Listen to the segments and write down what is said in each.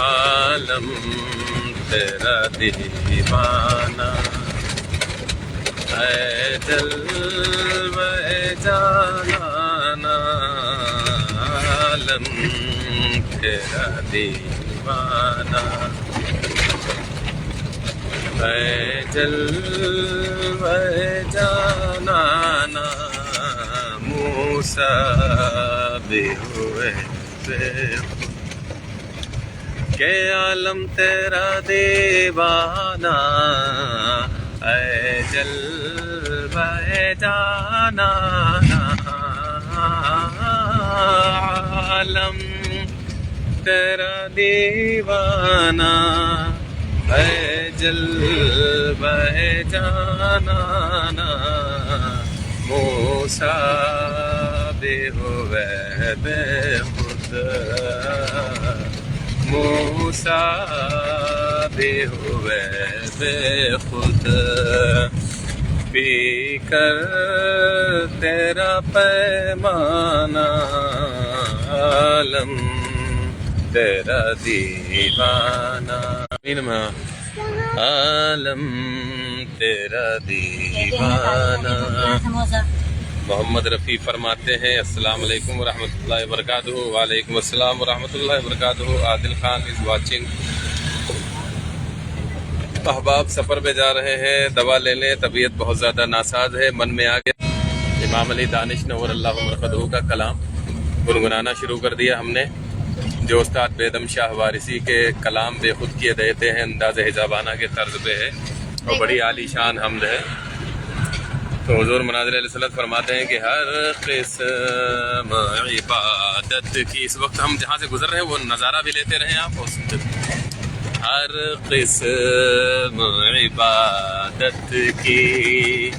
عالم تیرا دیوانہ، اے جلوہ جانانا عالم تیرا دیوانہ، اے جلوہ جانانا موسیٰ بھی ہوئے بے خود کہ عالم تیرا دیوانہ، اے جلوہ جانانا عالم تیرا دیوانہ، اے جلوہ جانانا موسیٰ بھی ہوئے بے خود، موسیٰ بھی ہوئے بے خود، پی کر تیرا پیمانہ عالم تیرا دیوانہ، عالم تیرا دیوانہ۔ محمد رفیع فرماتے ہیں السلام علیکم ورحمۃ اللہ وبرکاتہ۔ وعلیکم السلام ورحمۃ اللہ وبرکاتہ۔ عادل خان از واچنگ۔ احباب سفر پہ جا رہے ہیں، دوا لے لیں، طبیعت بہت زیادہ ناساز ہے، من میں آ گیا امام علی دانش نور اللہ مرقدہ کا کلام گنگنانا شروع کر دیا ہم نے، جو استاد بیدم شاہ وارثی کے کلام بے خود کیے دیتے ہیں، انداز حجابانہ کے طرز پہ ہے اور بڑی عالی شان حمد ہے۔ تو حضور مناظر علیہ السلام فرماتے ہیں کہ ہر قسم عبادت کی، اس وقت ہم جہاں سے گزر رہے ہیں وہ نظارہ بھی لیتے رہیں آپ، ہر قسم عبادت کی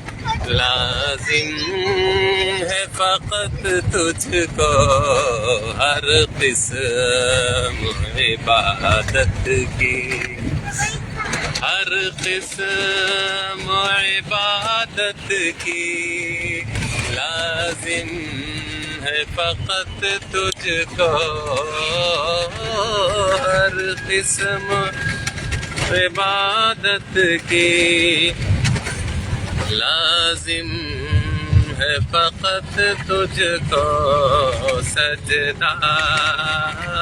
لازم ہے فقط تجھ کو، ہر قسم عبادت کی، ہر قسم عبادت کی لازم ہے فقط تجھ کو، ہر قسم عبادت کی لازم ہے فقط تجھ کو، سجدہ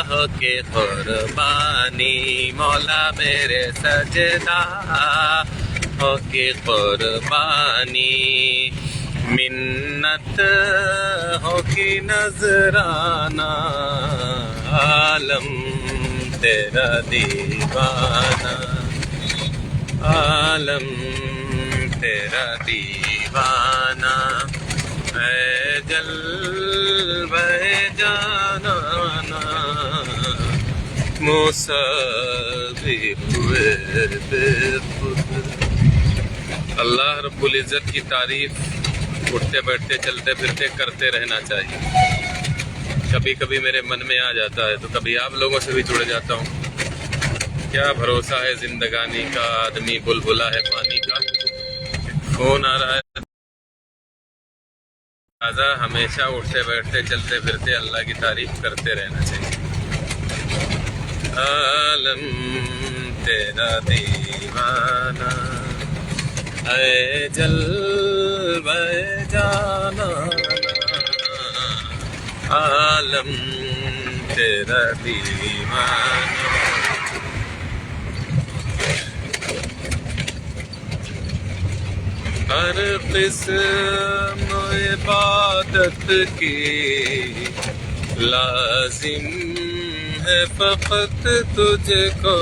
ہو کے قربانی مولا میرے، سجدہ ہو کے قربانی منت ہو کی نذرانہ عالم تیرا دیوانہ، عالم تیرا دیوانہ، اے جلوہ جانانا موسیٰ بھی ہوئے بے خود۔ اللہ رب العزت کی تعریف اٹھتے بیٹھتے چلتے پھرتے کرتے رہنا چاہیے۔ کبھی کبھی میرے من میں آ جاتا ہے تو کبھی آپ لوگوں سے بھی جڑ جاتا ہوں۔ کیا بھروسہ ہے زندگانی کا، آدمی بلبلا ہے پانی کا، فون آ رہا ہے، لہٰذا ہمیشہ اٹھتے بیٹھتے چلتے پھرتے اللہ کی تعریف کرتے رہنا چاہیے۔ عالم تیرا دیوانہ، اے جلوہ جانانا عالم تیرا دیوانہ، ہر قسم عبادت کی لازم ہے فقط تجھ کو،